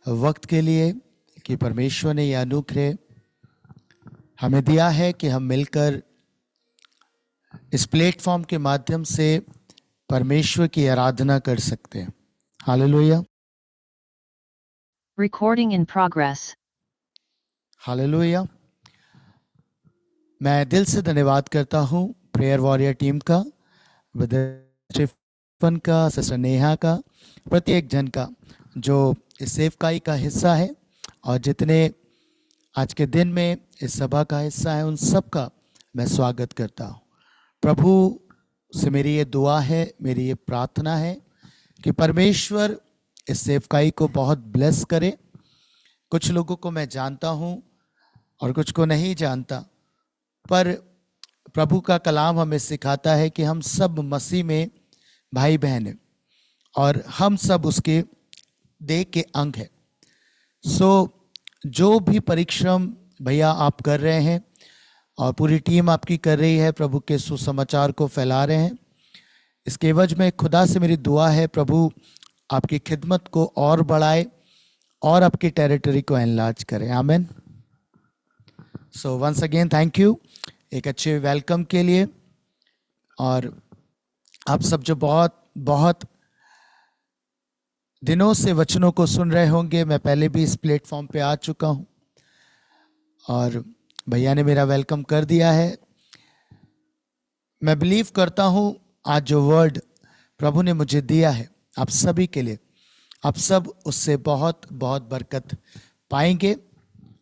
वक्त के लिए कि परमेश्वर ने यह अनुग्रह हमें दिया है कि हम मिलकर इस प्लेटफॉर्म के माध्यम से परमेश्वर की आराधना कर सकते हैं। Hallelujah, Recording in progress. Hallelujah. मैं दिल से धन्यवाद करता हूँ प्रेयर वॉरियर टीम का, स्टीफन का, सिस्टर नेहा का, प्रत्येक जन का जो इस सेवकाई का हिस्सा है और जितने आज के दिन में इस सभा का हिस्सा है, उन सब का मैं स्वागत करता हूँ। प्रभु से मेरी ये दुआ है, मेरी ये प्रार्थना है कि परमेश्वर इस सेवकाई को बहुत ब्लेस करे। कुछ लोगों को मैं जानता हूँ और कुछ को नहीं जानता, पर प्रभु का कलाम हमें सिखाता है कि हम सब मसीह में भाई बहन हैं और हम सब उसके देह के अंग हैं। जो भी परिश्रम भैया आप कर रहे हैं और पूरी टीम आपकी कर रही है, प्रभु के सुसमाचार को फैला रहे हैं, इसके एवज में खुदा से मेरी दुआ है प्रभु आपकी खिदमत को और बढ़ाए और आपकी टेरिटरी को एनलार्ज करे। आमीन। So once again thank you एक अच्छे वेलकम के लिए। और आप सब जो बहुत बहुत दिनों से वचनों को सुन रहे होंगे, मैं पहले भी इस प्लेटफॉर्म पे आ चुका हूँ और भैया ने मेरा वेलकम कर दिया है। मैं बिलीव करता हूँ आज जो वर्ड प्रभु ने मुझे दिया है आप सभी के लिए, आप सब उससे बहुत बहुत बरकत पाएंगे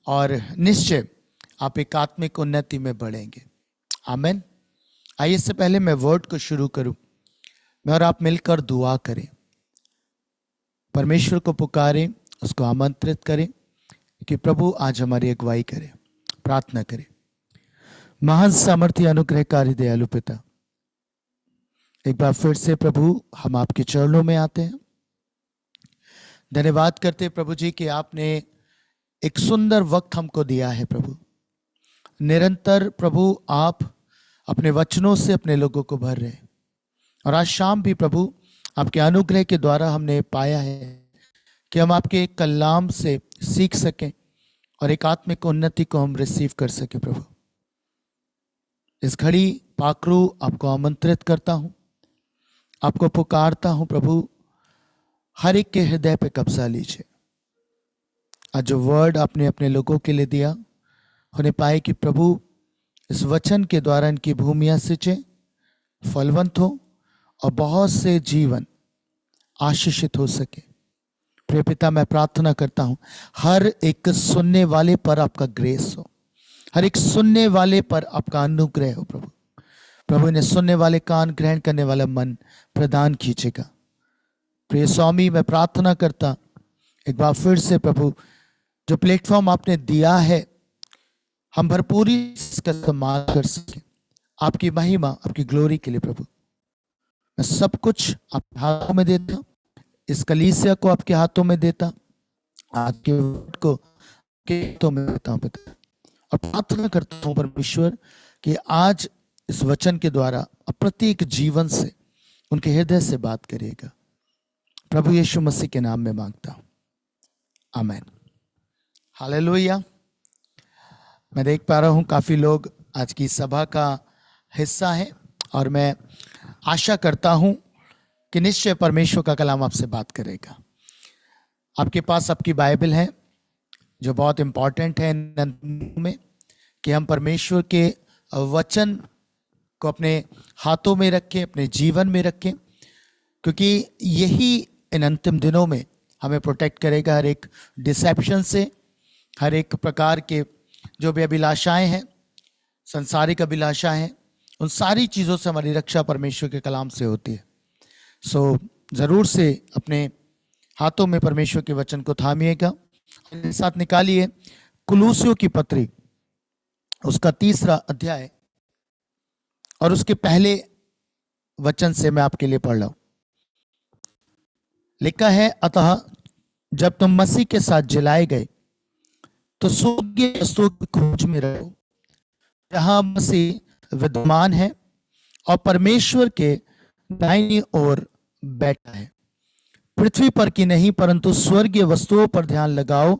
और निश्चय आप एक आत्मिक उन्नति में बढ़ेंगे। आमीन। आइए, इससे पहले मैं वर्ड को शुरू करूं, मैं और आप मिलकर दुआ करें, परमेश्वर को पुकारें, उसको आमंत्रित करें कि प्रभु आज हमारी अगुवाई करे। प्रार्थना करें। महान सामर्थ्य अनुग्रहकारी दयालु पिता, एक बार फिर से प्रभु हम आपके चरणों में आते हैं। धन्यवाद करते प्रभु जी कि आपने एक सुंदर वक्त हमको दिया है। प्रभु निरंतर प्रभु आप अपने वचनों से अपने लोगों को भर रहे हैं और आज शाम भी प्रभु आपके अनुग्रह के द्वारा हमने पाया है कि हम आपके कलाम से सीख सकें और एक आत्मिक उन्नति को हम रिसीव कर सकें। प्रभु इस घड़ी पाकरू आपको आमंत्रित करता हूं, आपको पुकारता हूं प्रभु, हर एक के हृदय पे कब्जा लीजिए। आज जो वर्ड आपने अपने लोगों के लिए दिया, उन्हें पाए कि प्रभु इस वचन के द्वारा इनकी भूमियां सिंचे, फलवंत हो और बहुत से जीवन आशीषित हो सके। प्रिय पिता, मैं प्रार्थना करता हूं हर एक सुनने वाले पर आपका ग्रेस हो, हर एक सुनने वाले पर आपका अनुग्रह हो। प्रभु प्रभु ने सुनने वाले कान, ग्रहण करने वाला मन प्रदान कीजिएगा। प्रिय स्वामी, मैं प्रार्थना करता एक बार फिर से प्रभु, जो प्लेटफॉर्म आपने दिया है हम भरपूरी इसका इस्तेमाल कर सके आपकी महिमा, आपकी ग्लोरी के लिए। प्रभु मैं सब कुछ आपके हाथों में देता, इस कलीसिया को आपके हाथों में देता, आपके वर्ड को आपके हाथों में देता हूं पिता, और प्रार्थना करता हूं परमेश्वर कि आज इस वचन के द्वारा प्रत्येक जीवन से, उनके हृदय से बात करिएगा। प्रभु यीशु मसीह के नाम में मांगता हूं, आमीन। हालेलुया। मैं देख पा रहा हूं काफी लोग आज की सभा का हिस्सा हैं और मैं आशा करता हूं कि निश्चय परमेश्वर का कलाम आपसे बात करेगा। आपके पास आपकी बाइबल है जो बहुत इंपॉर्टेंट है में कि हम परमेश्वर के वचन को अपने हाथों में रखें, अपने जीवन में रखें, क्योंकि यही इन अंतिम दिनों में हमें प्रोटेक्ट करेगा हर एक डिसेप्शन से, हर एक प्रकार के जो भी अभिलाषाएं हैं, संसारिक अभिलाषाएं हैं, उन सारी चीज़ों से हमारी रक्षा परमेश्वर के कलाम से होती है। सो ज़रूर से अपने हाथों में परमेश्वर के वचन को थामिएगा। मेरे साथ निकालिए कुलूसियों की पत्री, उसका 3 अध्याय और उसके पहले वचन से मैं आपके लिए पढ़ रहा हूं। लिखा है, अतः जब तुम मसीह के साथ जिलाए गए तो स्वर्गीय वस्तुओं की खोज में रहो, जहां मसीह विद्यमान है और परमेश्वर के दाहिनी ओर बैठा है। पृथ्वी पर की नहीं परंतु स्वर्गीय वस्तुओं पर ध्यान लगाओ,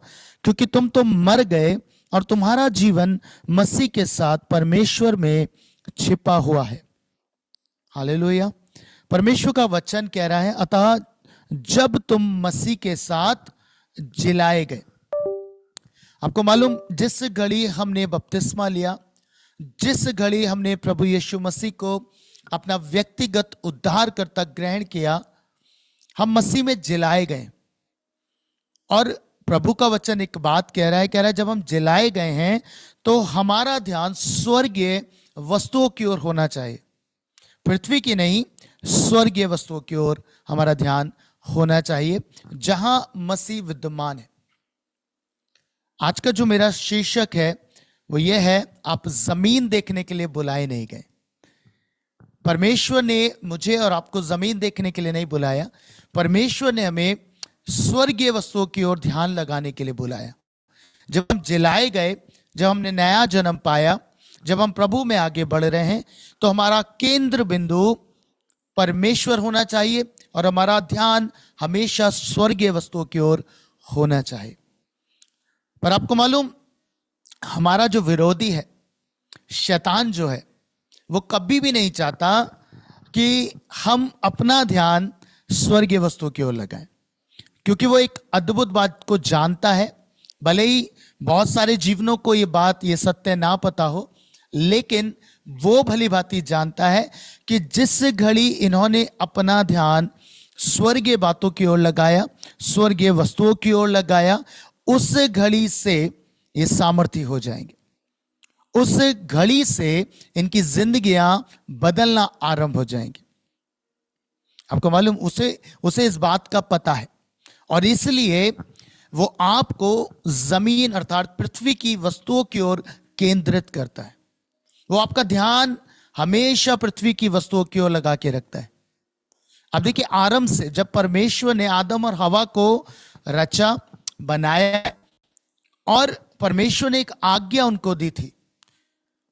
क्योंकि तुम तो मर गए और तुम्हारा जीवन मसीह के साथ परमेश्वर में छिपा हुआ है। हालेलुया। परमेश्वर का वचन कह रहा है, अतः जब तुम मसीह के साथ जिलाए गए। आपको मालूम, जिस घड़ी हमने बपतिस्मा लिया, जिस घड़ी हमने प्रभु यीशु मसीह को अपना व्यक्तिगत उद्धारकर्ता ग्रहण किया, हम मसीह में जिलाए गए। और प्रभु का वचन एक बात कह रहा है जब हम जिलाए गए हैं तो हमारा ध्यान स्वर्गीय वस्तुओं की ओर होना चाहिए, पृथ्वी की नहीं, स्वर्गीय वस्तुओं की ओर हमारा ध्यान होना चाहिए, जहां मसीह विद्यमान है। आज का जो मेरा शीर्षक है वो ये है, आप जमीन देखने के लिए बुलाए नहीं गए। परमेश्वर ने मुझे और आपको जमीन देखने के लिए नहीं बुलाया, परमेश्वर ने हमें स्वर्गीय वस्तुओं की ओर ध्यान लगाने के लिए बुलाया। जब हम जिलाए गए, जब हमने नया जन्म पाया, जब हम प्रभु में आगे बढ़ रहे हैं, तो हमारा केंद्र बिंदु परमेश्वर होना चाहिए और हमारा ध्यान हमेशा स्वर्गीय वस्तुओं की ओर होना चाहिए। पर आपको मालूम, हमारा जो विरोधी है, शैतान जो है, वो कभी भी नहीं चाहता कि हम अपना ध्यान स्वर्गीय वस्तुओं की ओर लगाएं, क्योंकि वो एक अद्भुत बात को जानता है। भले ही बहुत सारे जीवनों को ये बात, ये सत्य ना पता हो, लेकिन वो भली भांति जानता है कि जिस घड़ी इन्होंने अपना ध्यान स्वर्गीय बातों की ओर लगाया, स्वर्गीय वस्तुओं की ओर लगाया, उस घड़ी से ये सामर्थ्य हो जाएंगे। उस घड़ी से इनकी जिंदगियां बदलना आरंभ हो जाएंगी। आपको मालूम, उसे इस बात का पता है और इसलिए वो आपको जमीन अर्थात पृथ्वी की वस्तुओं की ओर केंद्रित करता है। वो आपका ध्यान हमेशा पृथ्वी की वस्तुओं की ओर लगा के रखता है। अब देखिए, आरंभ से जब परमेश्वर ने आदम और हवा को रचा, बनाया और परमेश्वर ने एक आज्ञा उनको दी थी,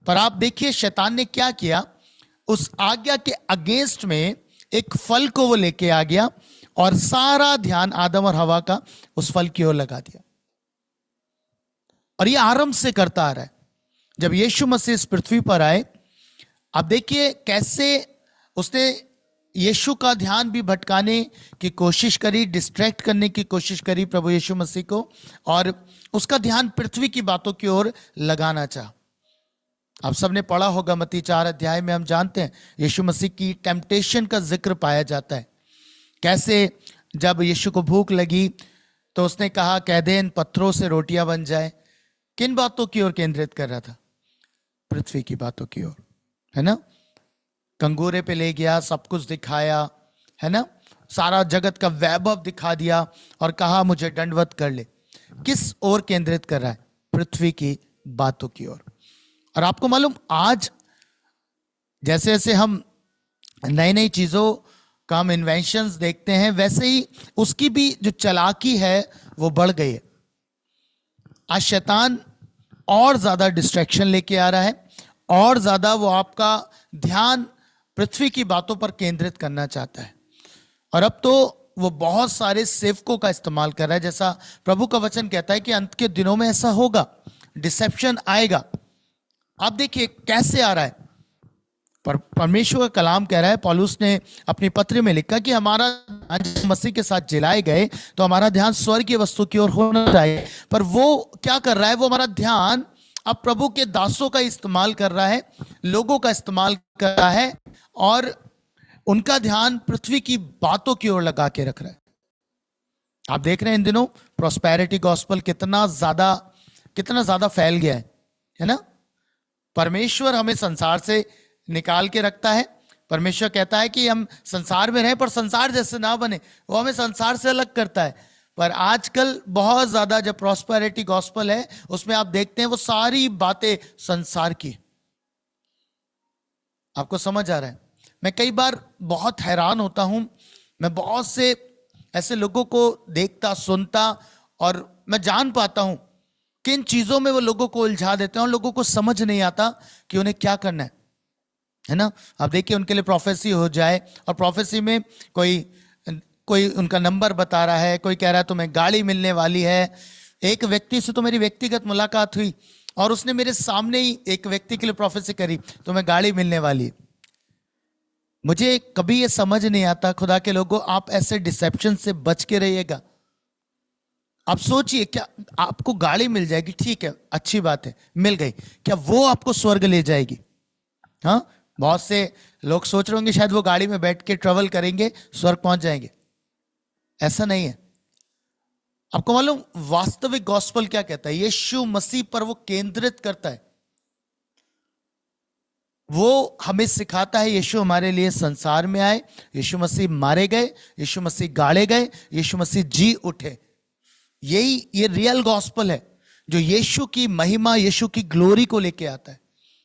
पर आप देखिए शैतान ने क्या किया, उस आज्ञा के अगेंस्ट में एक फल को वो लेके आ गया और सारा ध्यान आदम और हवा का उस फल की ओर लगा दिया। और ये आरंभ से करता आ रहा है। जब यीशु मसीह इस पृथ्वी पर आए, आप देखिए कैसे उसने यीशु का ध्यान भी भटकाने की कोशिश करी, डिस्ट्रैक्ट करने की कोशिश करी प्रभु यीशु मसीह को, और उसका ध्यान पृथ्वी की बातों की ओर लगाना चाहा। आप सबने पढ़ा होगा, मत्ती 4 अध्याय में हम जानते हैं यीशु मसीह की टेम्पटेशन का जिक्र पाया जाता है। कैसे जब यीशु को भूख लगी तो उसने कहा, कह दे इन पत्थरों से रोटियां बन जाए। किन बातों की ओर केंद्रित कर रहा था? पृथ्वी की बातों की ओर, है ना। कंगूरे पे ले गया, सब कुछ दिखाया, है ना, सारा जगत का वैभव दिखा दिया और कहा मुझे दंडवत कर ले। किस ओर केंद्रित कर रहा है? पृथ्वी की बातों की ओर। और आपको मालूम, आज जैसे जैसे हम नई नई चीजों का हम इन्वेंशंस देखते हैं, वैसे ही उसकी भी जो चालाकी है वो बढ़ गई है। आज शैतान और ज्यादा डिस्ट्रैक्शन लेके आ रहा है, और ज्यादा वो आपका ध्यान पृथ्वी की बातों पर केंद्रित करना चाहता है। और अब तो वो बहुत सारे सेवकों का इस्तेमाल कर रहा है। जैसा प्रभु का वचन कहता है कि अंत के दिनों में ऐसा होगा, डिसेप्शन आएगा। आप देखिए कैसे आ रहा है। पर परमेश्वर का कलाम कह रहा है, पौलुस ने अपनी पत्र में लिखा कि हमारा मसीह के साथ जिलाए गए तो हमारा ध्यान स्वर्ग की वस्तु की ओर होना चाहिए। पर वो क्या कर रहा है? वो हमारा ध्यान अब प्रभु के दासों का इस्तेमाल कर रहा है, लोगों का इस्तेमाल कर रहा है और उनका ध्यान पृथ्वी की बातों की ओर लगा के रख रहा है। आप देख रहे हैं इन दिनों प्रॉस्पेरिटी गॉस्पेल कितना ज्यादा फैल गया है ना। परमेश्वर हमें संसार से निकाल के रखता है। परमेश्वर कहता है कि हम संसार में रहें पर संसार जैसे ना बने, वो हमें संसार से अलग करता है। पर आजकल बहुत ज्यादा जब प्रॉस्पेरिटी गॉस्पेल है, उसमें आप देखते हैं वो सारी बातें संसार की। आपको समझ आ रहा है? मैं कई बार बहुत हैरान होता हूं, मैं बहुत से ऐसे लोगों को देखता सुनता और मैं जान पाता हूं किन चीजों में वो लोगों को उलझा देते हैं और लोगों को समझ नहीं आता कि उन्हें क्या करना है ना। आप देखिए, उनके लिए प्रोफेसी हो जाए और प्रोफेसी में कोई कोई उनका नंबर बता रहा है, कोई कह रहा है तुम्हें गाड़ी मिलने वाली है। एक व्यक्ति से तो मेरी व्यक्तिगत मुलाकात हुई और उसने मेरे सामने ही एक व्यक्ति के लिए प्रोफेसी करी, तुम्हें गाड़ी मिलने वाली है। मुझे कभी ये समझ नहीं आता, खुदा के लोगों, आप ऐसे डिसेप्शन से बच के रहिएगा। आप सोचिए, क्या आपको गाड़ी मिल जाएगी, ठीक है, अच्छी बात है, मिल गई, क्या वो आपको स्वर्ग ले जाएगी? हाँ, बहुत से लोग सोच रहे होंगे शायद वो गाड़ी में बैठ के ट्रेवल करेंगे, स्वर्ग पहुंच जाएंगे। ऐसा नहीं है। आपको मालूम वास्तविक गॉस्पेल क्या कहता है? यीशु मसीह पर वो केंद्रित करता है। वो हमें सिखाता है यीशु हमारे लिए संसार में आए, यीशु मसीह मारे गए, यीशु मसीह गाड़े गए, यीशु मसीह जी उठे। ये रियल गॉस्पेल है जो यीशु की महिमा, यीशु की ग्लोरी को लेके आता है।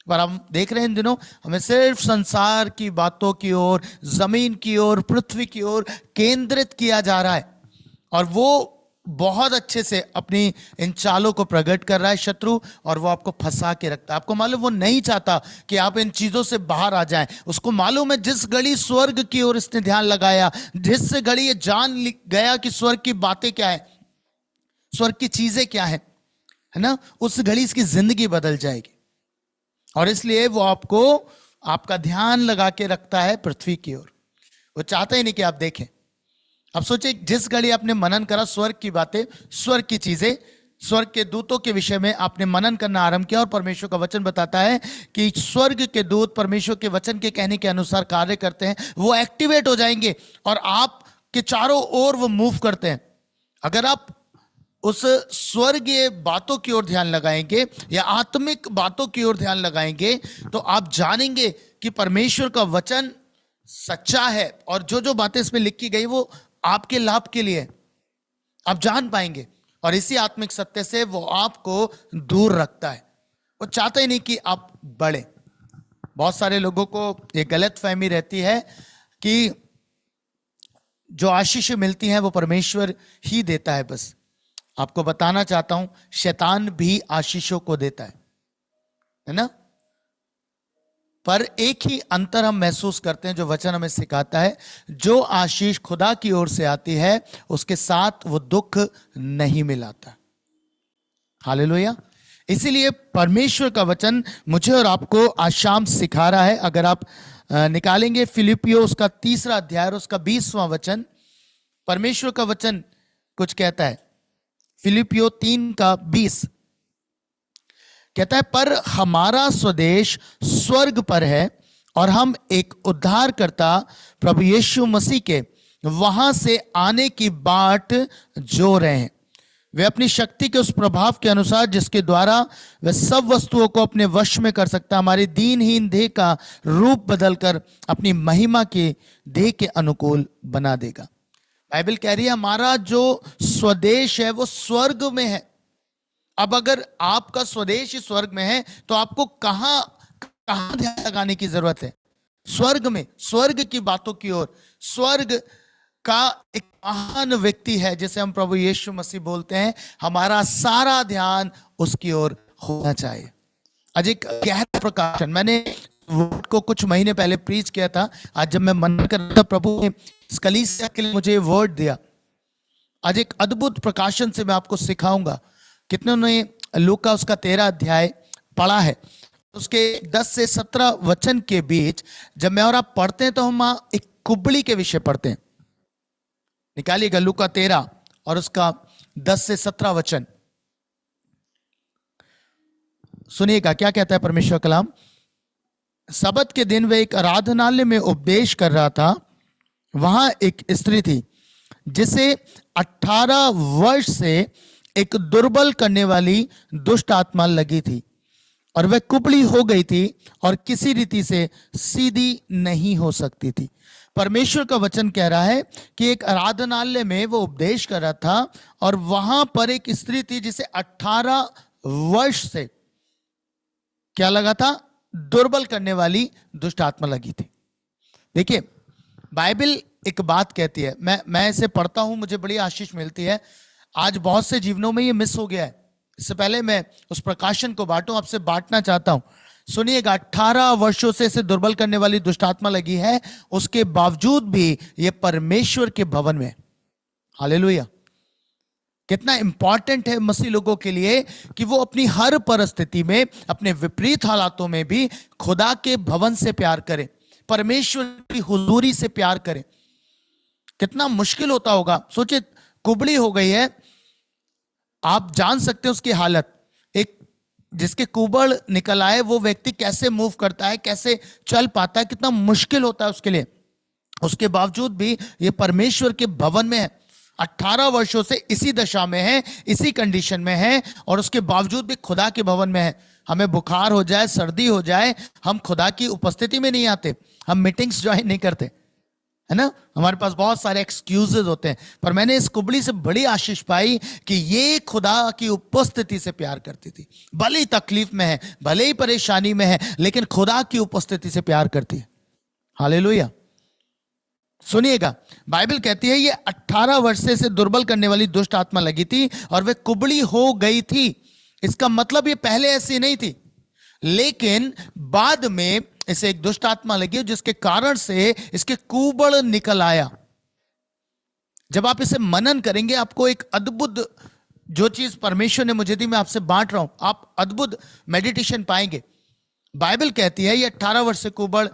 पर हम देख रहे हैं इन दिनों हमें सिर्फ संसार की बातों की ओर, जमीन की ओर, पृथ्वी की ओर केंद्रित किया जा रहा है, और वो बहुत अच्छे से अपनी इन चालों को प्रकट कर रहा है शत्रु, और वो आपको फंसा के रखता है। आपको मालूम वो नहीं चाहता कि आप इन चीजों से बाहर आ जाएं। उसको मालूम है जिस घड़ी स्वर्ग की ओर इसने ध्यान लगाया, जिस घड़ी ये जान गया कि स्वर्ग की बातें क्या है, स्वर्ग की चीजें क्या है ना, उस घड़ी इसकी जिंदगी बदल जाएगी। और इसलिए वो आपको, आपका ध्यान लगा के रखता है पृथ्वी की ओर। वो चाहता ही नहीं कि आप देखें। अब सोचिए, जिस घड़ी आपने मनन करा स्वर्ग की बातें, स्वर्ग की चीजें, स्वर्ग के दूतों के विषय में आपने मनन करना आरंभ किया, और परमेश्वर का वचन बताता है कि स्वर्ग के दूत परमेश्वर के वचन के कहने के अनुसार कार्य करते हैं। वो एक्टिवेट हो जाएंगे और आपके चारों ओर वो मूव करते हैं। अगर आप उस स्वर्गीय बातों की ओर ध्यान लगाएंगे या आत्मिक बातों की ओर ध्यान लगाएंगे, तो आप जानेंगे कि परमेश्वर का वचन सच्चा है, और जो जो बातें इसमें लिखी गई वो आपके लाभ के लिए आप जान पाएंगे। और इसी आत्मिक सत्य से वो आपको दूर रखता है। वो चाहता ही नहीं कि आप बढ़े। बहुत सारे लोगों को ये गलत फहमी रहती है कि जो आशीष मिलती हैं वो परमेश्वर ही देता है। बस आपको बताना चाहता हूं, शैतान भी आशीषों को देता है ना। पर एक ही अंतर हम महसूस करते हैं जो वचन हमें सिखाता है, जो आशीष खुदा की ओर से आती है उसके साथ वो दुख नहीं मिलाता। हालेलुया। इसीलिए परमेश्वर का वचन मुझे और आपको आज शाम सिखा रहा है। अगर आप निकालेंगे फिलिपियो उसका 3 अध्याय और उसका 20वां वचन, परमेश्वर का वचन कुछ कहता है। फिलिपियो 3:20 कहता है, पर हमारा स्वदेश स्वर्ग पर है और हम एक उद्धारकर्ता प्रभु यीशु मसीह के वहां से आने की बाट जो रहे हैं। वे अपनी शक्ति के उस प्रभाव के अनुसार जिसके द्वारा वह सब वस्तुओं को अपने वश में कर सकता है, हमारी दीनहीन देह का रूप बदलकर अपनी महिमा के देह के अनुकूल बना देगा। बाइबल कह रही है हमारा जो स्वदेश है वो स्वर्ग में है। अब अगर आपका स्वदेश ही स्वर्ग में है तो आपको कहां ध्यान लगाने की जरूरत है? स्वर्ग में, स्वर्ग की बातों की ओर। स्वर्ग का एक महान व्यक्ति है जिसे हम प्रभु यीशु मसीह बोलते हैं, हमारा सारा ध्यान उसकी ओर होना चाहिए। आज एक गहरा प्रकाशन, मैंने वर्ड को कुछ महीने पहले प्रीच किया था। आज जब मैं मन कर रहा था, प्रभु ने इस कलीसिया के लिए मुझे वर्ड दिया। आज एक अद्भुत प्रकाशन से मैं आपको सिखाऊंगा। कितने ने लूका उसका 13 अध्याय पढ़ा है? उसके 10 से 17 वचन के बीच जब मैं और आप पढ़ते हैं तो हम एक कुबड़ी के विषय पढ़ते हैं। निकालिएगा लूका 13 और उसका 10 से 17 वचन। सुनिएगा क्या कहता है परमेश्वर कलाम। सबत के दिन वह एक आराधनालय में उपदेश कर रहा था। वहां एक स्त्री थी जिसे 18 वर्ष से एक दुर्बल करने वाली दुष्ट आत्मा लगी थी, और वह कुबड़ी हो गई थी और किसी रीति से सीधी नहीं हो सकती थी। परमेश्वर का वचन कह रहा है कि एक आराधनालय में वो उपदेश कर रहा था और वहां पर एक स्त्री थी जिसे 18 वर्ष से क्या लगा था? दुर्बल करने वाली दुष्ट आत्मा लगी थी। देखिए, बाइबल एक बात कहती है, मैं इसे पढ़ता हूं, मुझे बड़ी आशीष मिलती है। आज बहुत से जीवनों में ये मिस हो गया है। इससे पहले मैं उस प्रकाशन को बांटूं, आपसे बांटना चाहता हूं। सुनिएगा, 18 वर्षों से इसे दुर्बल करने वाली दुष्ट आत्मा लगी है, उसके बावजूद भी ये परमेश्वर के भवन में। हालेलुया। कितना इंपॉर्टेंट है मसीह लोगों के लिए कि वो अपनी हर परिस्थिति में, अपने विपरीत हालातों में भी खुदा के भवन से प्यार करें, परमेश्वर की हुजूरी से प्यार करें। कितना मुश्किल होता होगा। सोचिए, कुबड़ी हो गई है, आप जान सकते हैं उसकी हालत। एक जिसके कुबड़ निकल आए वो व्यक्ति कैसे मूव करता है, कैसे चल पाता है, कितना मुश्किल होता है उसके लिए। उसके बावजूद भी ये परमेश्वर के भवन में है, 18 वर्षों से इसी दशा में है, इसी कंडीशन में है, और उसके बावजूद भी खुदा के भवन में है। हमें बुखार हो जाए, सर्दी हो जाए, हम खुदा की उपस्थिति में नहीं आते, हम मीटिंग्स ज्वाइन नहीं करते, है ना। हमारे पास बहुत सारे एक्सक्यूजेस होते हैं। पर मैंने इस कुबड़ी से बड़ी आशीष पाई कि ये खुदा की उपस्थिति से प्यार करती थी। भले ही तकलीफ में है, भले ही परेशानी में है, लेकिन खुदा की उपस्थिति से प्यार करती है। हालेलुया। सुनिएगा, बाइबल कहती है ये 18 वर्ष से दुर्बल करने वाली दुष्ट आत्मा लगी थी और वे कुबड़ी हो गई थी। इसका मतलब ये पहले ऐसी नहीं थी, लेकिन बाद में इसे एक दुष्ट आत्मा लगी जिसके कारण से इसके कुबड़ निकल आया। जब आप इसे मनन करेंगे, आपको एक अद्भुत, जो चीज परमेश्वर ने मुझे दी मैं आपसे बांट रहा हूं, आप अद्भुत मेडिटेशन पाएंगे। बाइबल कहती है ये 18 वर्ष से कुबड़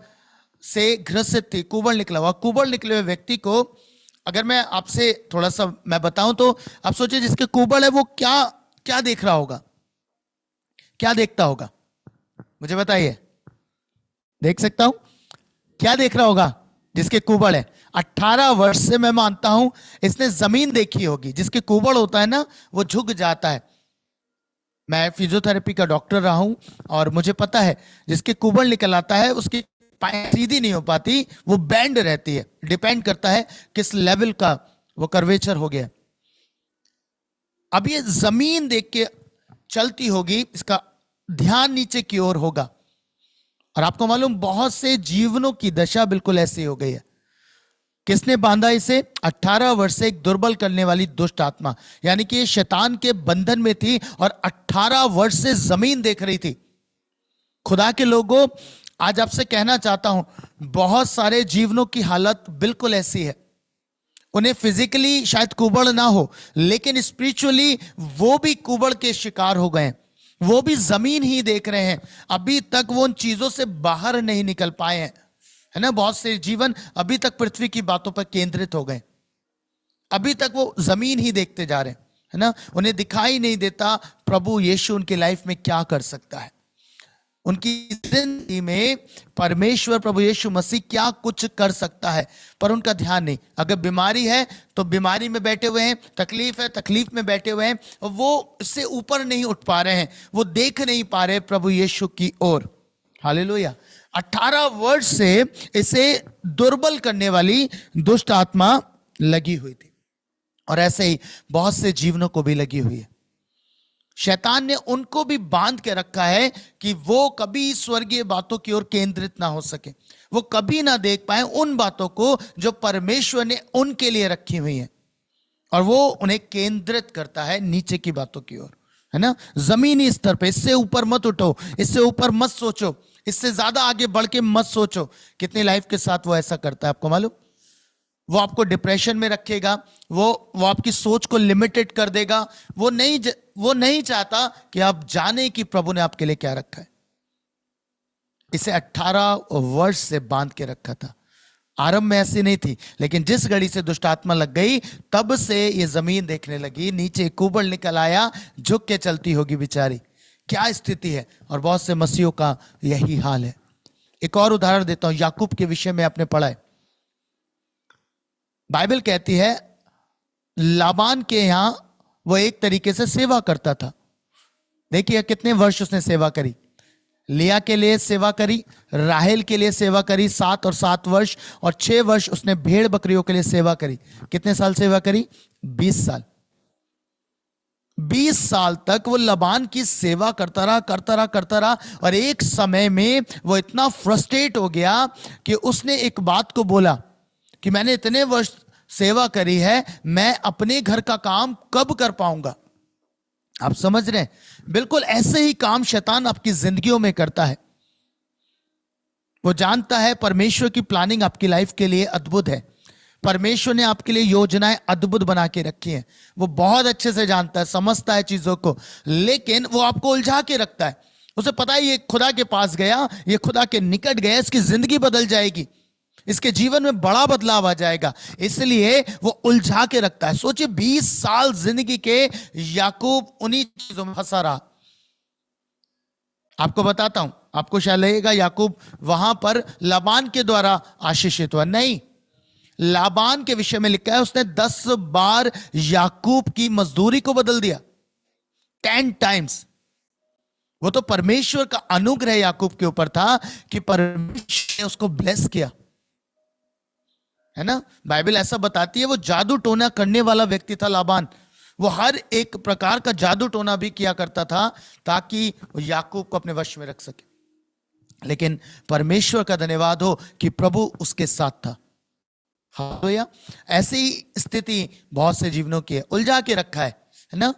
से ग्रसित थी, कुबड़ निकला हुआ। कुबड़ निकले हुए व्यक्ति को अगर मैं आपसे थोड़ा सा मैं बताऊं तो आप सोचिए, जिसके कुबड़ है वो क्या क्या देख रहा होगा, क्या देखता होगा, मुझे बताइए। देख सकता हूं क्या देख रहा होगा जिसके कुबड़ है। 18 वर्ष से मैं मानता हूं इसने जमीन देखी होगी। जिसके कुबड़ होता है ना, वो झुक जाता है। मैं फिजियोथेरेपी का डॉक्टर रहा हूं और मुझे पता है जिसके कुबड़ निकल आता है उसकी सीधी नहीं हो पाती, वो बैंड रहती है। डिपेंड करता है किस लेवल का वो कर्वेचर हो गया। अब ये जमीन देख के चलती होगी, इसका ध्यान नीचे की ओर होगा। और आपको मालूम, बहुत से जीवनों की दशा बिल्कुल ऐसी हो गई है। किसने बांधा इसे? 18 वर्ष से एक दुर्बल करने वाली दुष्ट आत्मा, यानी कि ये शैतान के बंधन में थी और 18 वर्ष से जमीन देख रही थी। खुदा के लोगों, आज आपसे कहना चाहता हूं, बहुत सारे जीवनों की हालत बिल्कुल ऐसी है। उन्हें फिजिकली शायद कुबड़ ना हो, लेकिन स्पिरिचुअली वो भी कुबड़ के शिकार हो गए हैं। वो भी जमीन ही देख रहे हैं, अभी तक वो उन चीजों से बाहर नहीं निकल पाए हैं, है ना। बहुत से जीवन अभी तक पृथ्वी की बातों पर केंद्रित हो गए, अभी तक वो जमीन ही देखते जा रहे हैं, है ना। उन्हें दिखाई नहीं देता प्रभु यीशु उनकी लाइफ में क्या कर सकता है, उनकी जिंदगी में परमेश्वर प्रभु यीशु मसीह क्या कुछ कर सकता है, पर उनका ध्यान नहीं। अगर बीमारी है तो बीमारी में बैठे हुए हैं, तकलीफ है तकलीफ में बैठे हुए हैं, वो इससे ऊपर नहीं उठ पा रहे हैं, वो देख नहीं पा रहे प्रभु यीशु की ओर। हालेलुया। 18 वर्ष से इसे दुर्बल करने वाली दुष्ट आत्मा लगी हुई थी, और ऐसे ही बहुत से जीवनों को भी लगी हुई है। शैतान ने उनको भी बांध के रखा है कि वो कभी स्वर्गीय बातों की ओर केंद्रित ना हो सके, वो कभी ना देख पाए उन बातों को जो परमेश्वर ने उनके लिए रखी हुई है, और वो उन्हें केंद्रित करता है नीचे की बातों की ओर, है ना। जमीनी स्तर पे, इससे ऊपर मत उठो, इससे ऊपर मत सोचो, इससे ज्यादा आगे बढ़ के मत सोचो। कितनी लाइफ के साथ वो ऐसा करता है आपको मालूम? वो आपको डिप्रेशन में रखेगा, वो आपकी सोच को लिमिटेड कर देगा। वो नहीं चाहता कि आप जाने कि प्रभु ने आपके लिए क्या रखा है। इसे 18 वर्ष से बांध के रखा था। आरंभ में ऐसी नहीं थी, लेकिन जिस घड़ी से दुष्ट आत्मा लग गई, तब से ये जमीन देखने लगी, नीचे कुबड़ निकल आया, झुक के चलती होगी बेचारी। क्या स्थिति है, और बहुत से मसीहों का यही हाल है। एक और उदाहरण देता हूं, याकूब के विषय में आपने पढ़ा है। बाइबल कहती है लाबान के यहां वो एक तरीके से सेवा करता था। देखिए कितने वर्ष उसने सेवा करी। लिया के लिए सेवा करी, राहेल के लिए सेवा करी 7 और 7 वर्ष, और 6 वर्ष उसने भेड़ बकरियों के लिए सेवा करी। कितने साल सेवा करी? 20 साल। 20 साल तक वो लबान की सेवा करता रहा, और एक समय में वो इतना फ्रस्ट्रेट हो गया कि उसने एक बात को बोला कि मैंने इतने वर्ष सेवा करी है, मैं अपने घर का काम कब कर पाऊंगा। आप समझ रहे हैं? बिल्कुल ऐसे ही काम शैतान आपकी जिंदगियों में करता है। वो जानता है परमेश्वर की प्लानिंग आपकी लाइफ के लिए अद्भुत है। परमेश्वर ने आपके लिए योजनाएं अद्भुत बना के रखी हैं। वो बहुत अच्छे से जानता है, समझता है चीजों को, लेकिन वो आपको उलझा के रखता है। उसे पता है ये खुदा के पास गया, ये खुदा के निकट गया, इसकी जिंदगी बदल जाएगी, इसके जीवन में बड़ा बदलाव आ जाएगा, इसलिए वो उलझा के रखता है। सोचिए 20 साल जिंदगी के याकूब उन्हीं चीजों में फंसा रहा। आपको बताता हूं, आपको शायद लगेगा याकूब वहां पर लाबान के द्वारा आशीषित हुआ, नहीं। लाबान के विषय में लिखा है उसने 10 बार याकूब की मजदूरी को बदल दिया, 10 टाइम्स। वो तो परमेश्वर का अनुग्रह याकूब के ऊपर था कि परमेश्वर ने उसको ब्लेस किया, है ना। बाइबल ऐसा बताती है वो जादू टोना करने वाला व्यक्ति था लाबान। वो हर एक प्रकार का जादू टोना भी किया करता था ताकि याकूब को अपने वश में रख सके। लेकिन परमेश्वर का धन्यवाद हो कि प्रभु उसके साथ था। हालेलुया। ऐसी स्थिति बहुत से जीवनों की है, उलझा के रखा है ना।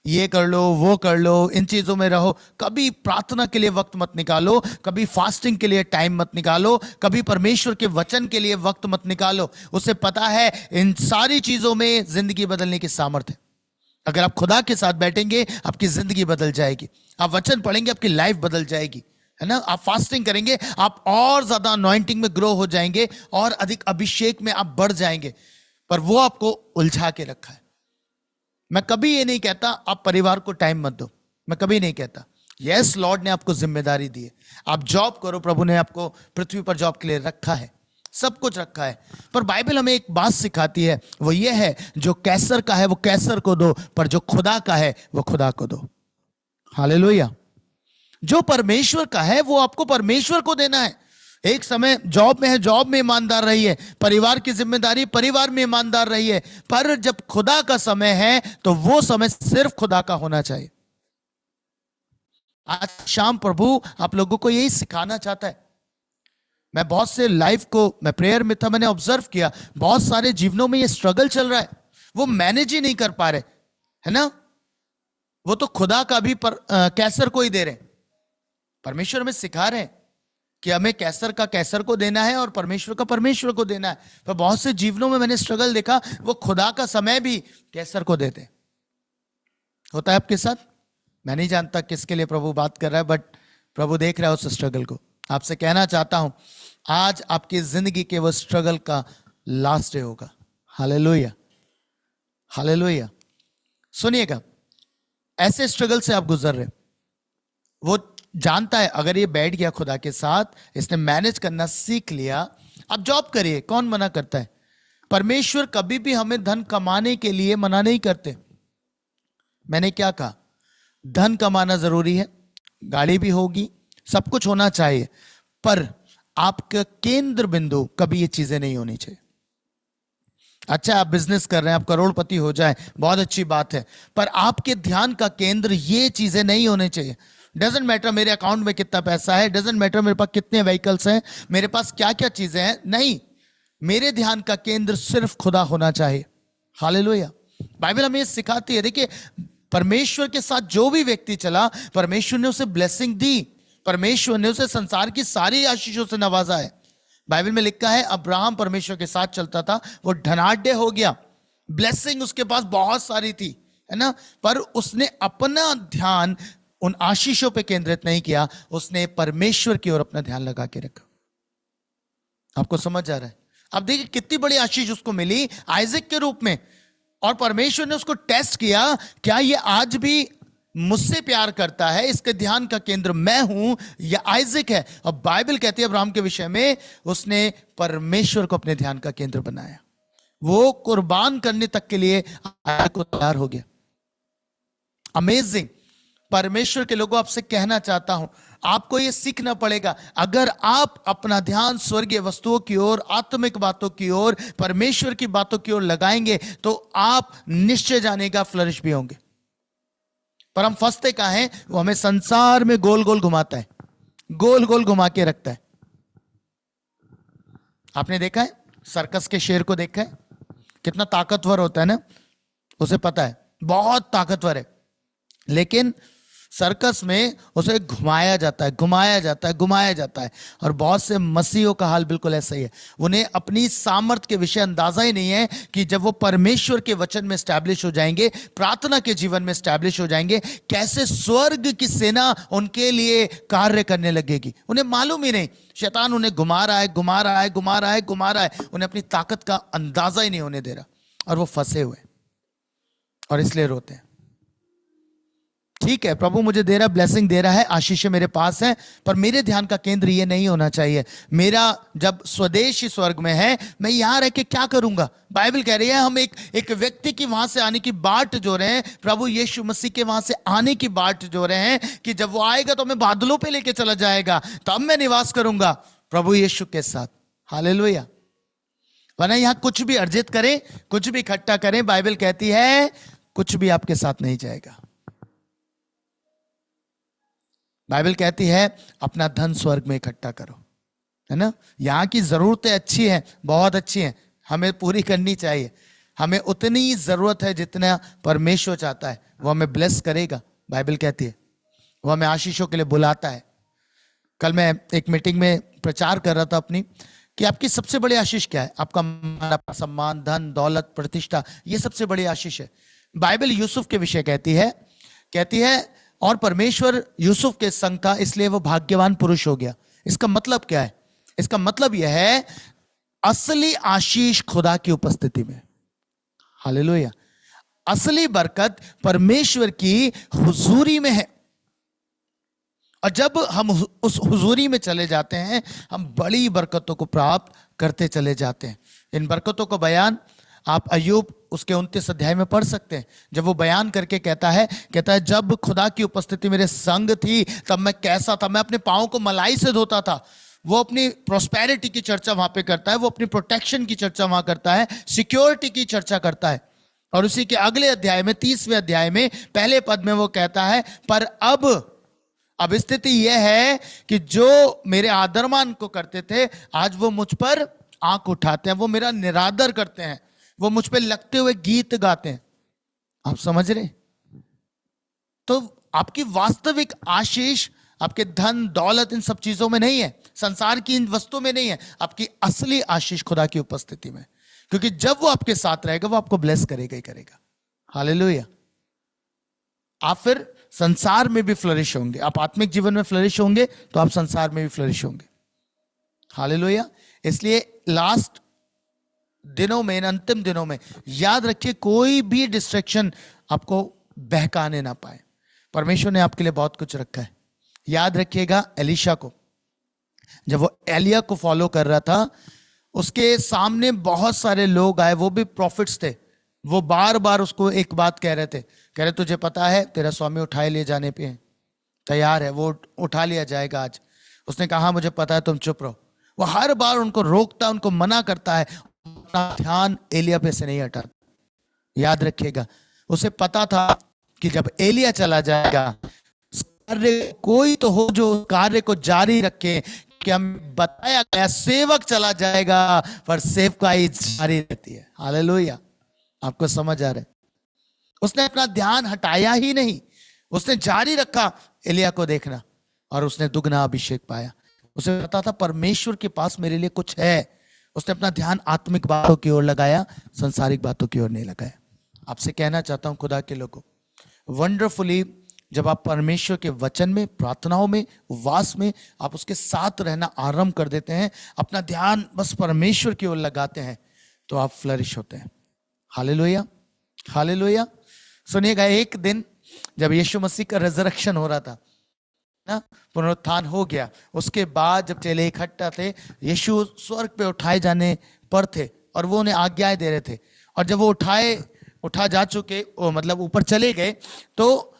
ये कर लो, वो कर लो, इन चीजों में रहो, कभी प्रार्थना के लिए वक्त मत निकालो, कभी फास्टिंग के लिए टाइम मत निकालो, कभी परमेश्वर के वचन के लिए वक्त मत निकालो। उसे पता है इन सारी चीजों में जिंदगी बदलने की सामर्थ्य है। अगर आप खुदा के साथ बैठेंगे आपकी जिंदगी बदल जाएगी, आप वचन पढ़ेंगे आपकी लाइफ बदल जाएगी, है ना। आप फास्टिंग करेंगे आप और ज्यादा अनॉइंटिंग में ग्रो हो जाएंगे और अधिक अभिषेक में आप बढ़ जाएंगे। पर वो आपको उलझा के रखा है। मैं कभी ये नहीं कहता आप परिवार को टाइम मत दो, मैं कभी नहीं कहता। यस, लॉर्ड ने आपको जिम्मेदारी दी है, आप जॉब करो, प्रभु ने आपको पृथ्वी पर जॉब के लिए रखा है, सब कुछ रखा है। पर बाइबल हमें एक बात सिखाती है, वो ये है जो कैसर का है वो कैसर को दो, पर जो खुदा का है वो खुदा को दो। हालेलुया। जो परमेश्वर का है वो आपको परमेश्वर को देना है। एक समय जॉब में है, जॉब में ईमानदार रहिए, परिवार की जिम्मेदारी परिवार में ईमानदार रहिए, पर जब खुदा का समय है तो वो समय सिर्फ खुदा का होना चाहिए। आज शाम प्रभु आप लोगों को यही सिखाना चाहता है। मैं बहुत से लाइफ को, मैं प्रेयर में था, मैंने ऑब्जर्व किया बहुत सारे जीवनों में ये स्ट्रगल चल रहा है, वो मैनेज ही नहीं कर पा रहे, है ना। वो तो खुदा का भी कैसर को ही दे रहे। परमेश्वर में सिखा रहे हैं कि हमें कैसर का कैसर को देना है और परमेश्वर का परमेश्वर को देना है। पर बहुत से जीवनों में मैंने स्ट्रगल देखा, वो खुदा का समय भी कैसर को देते। होता है आपके साथ? मैं नहीं जानता किसके लिए प्रभु बात कर रहा है, बट प्रभु देख रहा है उस स्ट्रगल को। आपसे कहना चाहता हूं आज आपकी जिंदगी के वो स्ट्रगल का लास्ट डे होगा। Hallelujah, hallelujah. सुनिएगा, ऐसे स्ट्रगल से आप गुजर रहे, वो जानता है अगर ये बैठ गया खुदा के साथ, इसने मैनेज करना सीख लिया, आप जॉब करिए, कौन मना करता है। परमेश्वर कभी भी हमें धन कमाने के लिए मना नहीं करते। मैंने क्या कहा, धन कमाना जरूरी है, गाड़ी भी होगी, सब कुछ होना चाहिए, पर आपका केंद्र बिंदु कभी ये चीजें नहीं होनी चाहिए। अच्छा, आप बिजनेस कर रहे हैं, आप करोड़पति हो जाए, बहुत अच्छी बात है, पर आपके ध्यान का केंद्र ये चीजें नहीं होने चाहिए। डजेंट मैटर मेरे अकाउंट में कितना पैसा है, डजेंट मैटर मेरे पास कितने व्हीकल्स हैं, मेरे पास क्या क्या चीजें हैं, नहीं, मेरे ध्यान का केंद्र सिर्फ खुदा होना चाहिए। हालेलुया। बाइबल हमें सिखाती है। देखिए, परमेश्वर के साथ जो भी व्यक्ति चला, परमेश्वर ने उसे ब्लेसिंग दी, परमेश्वर ने उसे संसार की सारी आशीषों से नवाजा है। बाइबल में लिखा है अब्राहम परमेश्वर के साथ चलता था, वो धनाढ्य हो गया, ब्लेसिंग उसके पास बहुत सारी थी, है ना, पर उसने अपना ध्यान उन आशीषों पे केंद्रित नहीं किया, उसने परमेश्वर की ओर अपना ध्यान लगा के रखा। आपको समझ आ रहा है? अब देखिए कितनी बड़ी आशीष उसको मिली आइजक के रूप में, और परमेश्वर ने उसको टेस्ट किया, क्या ये आज भी मुझसे प्यार करता है, इसके ध्यान का केंद्र मैं हूं या आइजक है। और बाइबल कहती है अब्राहम के विषय में, उसने परमेश्वर को अपने ध्यान का केंद्र बनाया, वो कुर्बान करने तक के लिए को तैयार हो गया। अमेजिंग। परमेश्वर के लोगों, आपसे कहना चाहता हूं, आपको यह सीखना पड़ेगा, अगर आप अपना ध्यान स्वर्गीय वस्तुओं की ओर, आत्मिक बातों की ओर, परमेश्वर की बातों की ओर लगाएंगे तो आप निश्चय जानेगा फ्लरिश भी होंगे। पर हम फंसते कहां हैं, वो हमें संसार में गोल गोल घुमाता है, गोल गोल घुमा के रखता है। आपने देखा है सर्कस के शेर को, देखा है कितना ताकतवर होता है ना, उसे पता है बहुत ताकतवर है, लेकिन सर्कस में उसे घुमाया जाता है, घुमाया जाता है, घुमाया जाता है। और बहुत से मसीहों का हाल बिल्कुल ऐसा ही है। उन्हें अपनी सामर्थ के विषय अंदाजा ही नहीं है कि जब वो परमेश्वर के वचन में स्टैब्लिश हो जाएंगे, प्रार्थना के जीवन में स्टैब्लिश हो जाएंगे, कैसे स्वर्ग की सेना उनके लिए कार्य करने लगेगी। उन्हें मालूम ही नहीं, शैतान उन्हें घुमा रहा है, घुमा रहा है, घुमा रहा है, घुमा रहा है। उन्हें अपनी ताकत का अंदाजा ही नहीं होने दे रहा, और वो फंसे हुए और इसलिए रोते हैं। ठीक है, प्रभु मुझे दे रहा है, ब्लेसिंग दे रहा है, आशीष मेरे पास है, पर मेरे ध्यान का केंद्र ये नहीं होना चाहिए। मेरा जब स्वदेश ही स्वर्ग में है, मैं यहां रह के क्या करूंगा। बाइबल कह रही है हम एक व्यक्ति की वहां से आने की बाट जो रहे हैं, प्रभु यीशु मसीह के वहां से आने की बाट जो रहे हैं, कि जब वो आएगा तो हमें बादलों पे लेके चला जाएगा, तब मैं निवास करूंगा प्रभु यीशु के साथ। हालेलुया। वरना यहां कुछ भी अर्जित करें, कुछ भी इकट्ठा करें, बाइबल कहती है कुछ भी आपके साथ नहीं जाएगा। बाइबल कहती है अपना धन स्वर्ग में इकट्ठा करो, है ना। यहां की जरूरतें अच्छी हैं, बहुत अच्छी हैं, हमें पूरी करनी चाहिए। हमें उतनी जरूरत है जितना परमेश्वर चाहता है, वो हमें ब्लेस करेगा। बाइबल कहती है वो हमें आशीषों के लिए बुलाता है। कल मैं एक मीटिंग में प्रचार कर रहा था अपनी, कि आपकी सबसे बड़ी आशीष क्या है। आपका मान, आपका सम्मान, धन, दौलत, प्रतिष्ठा, ये सबसे बड़ी आशीष है। बाइबल यूसुफ के विषय कहती है और परमेश्वर यूसुफ के संग था, इसलिए वो भाग्यवान पुरुष हो गया। इसका मतलब क्या है? इसका मतलब यह है असली आशीष खुदा की उपस्थिति में। हालेलुया। असली बरकत परमेश्वर की हुजूरी में है। और जब हम उस हुजूरी में चले जाते हैं, हम बड़ी बरकतों को प्राप्त करते चले जाते हैं। इन बरकतों को बयान आप अय्यूब उसके 29 अध्याय में पढ़ सकते हैं। जब वो बयान करके कहता है जब खुदा की उपस्थिति मेरे संग थी तब मैं कैसा था, मैं अपने पाँव को मलाई से धोता था। वो अपनी प्रोस्पेरिटी की चर्चा वहां पे करता है, वो अपनी प्रोटेक्शन की चर्चा वहां करता है, सिक्योरिटी की चर्चा करता है। और उसी के अगले अध्याय में 30वें अध्याय में पहले पद में वो कहता है पर अब स्थिति यह है कि जो मेरे आदरमान को करते थे आज वो मुझ पर आंख उठाते हैं, वो मेरा निरादर करते हैं, वो मुझ पे लगते हुए गीत गाते हैं। आप समझ रहे? तो आपकी वास्तविक आशीष आपके धन दौलत इन सब चीजों में नहीं है, संसार की इन वस्तुओं में नहीं है। आपकी असली आशीष खुदा की उपस्थिति में, क्योंकि जब वो आपके साथ रहेगा वो आपको ब्लेस करेगा ही करेगा। हालेलुया। आप फिर संसार में भी फ्लरिश होंगे, आप आत्मिक जीवन में फ्लरिश होंगे तो आप संसार में भी फ्लरिश होंगे। हालेलुया। इसलिए लास्ट दिनों में, इन अंतिम दिनों में याद रखिए कोई भी डिस्ट्रैक्शन आपको बहकाने ना पाए। परमेश्वर ने आपके लिए बहुत कुछ रखा है। याद रखिएगा एलीशा को, जब वो एलिया को फॉलो कर रहा था, उसके सामने बहुत सारे लोग आए, वो भी प्रॉफिट्स थे। वो बार बार उसको एक बात कह रहे तुझे पता है तेरा स्वामी उठाए ले जाने पे तैयार है, वो उठा लिया जाएगा आज। उसने कहा मुझे पता है, तुम चुप रहो। वो हर बार उनको रोकता, उनको मना करता है, अपना ध्यान एलिया पे से नहीं हटाता। याद रखिएगा उसे पता था कि जब एलिया चला जाएगा कार्य कोई तो हो जो कार्य को जारी रखे। कि हम बताया गया सेवक चला जाएगा पर सेवकाई जारी रहती है। हालेलुया। आपको समझ आ रहा है? उसने अपना ध्यान हटाया ही नहीं, उसने जारी रखा एलिया को देखना, और उसने दुगना अभिषेक पाया। उसे पता था परमेश्वर के पास मेरे लिए कुछ है। उसने अपना ध्यान आत्मिक बातों की ओर लगाया, संसारिक बातों की ओर नहीं लगाया। आपसे कहना चाहता हूं खुदा के लोगों, वंडरफुली जब आप परमेश्वर के वचन में, प्रार्थनाओं में, उपवास में आप उसके साथ रहना आरंभ कर देते हैं, अपना ध्यान बस परमेश्वर की ओर लगाते हैं, तो आप फ्लरिश होते हैं। Hallelujah, hallelujah. सुनिएगा, एक दिन जब यीशु मसीह का रिजरेक्शन हो रहा था ना, पुनरुत्थान हो गया, उसके बाद जब चेले इकट्ठा थे, यीशु स्वर्ग पे उठाए जाने पर थे और वो उन्हें आज्ञाएं दे रहे थे। और जब वो उठा जा चुके, वो मतलब ऊपर चले गए, तो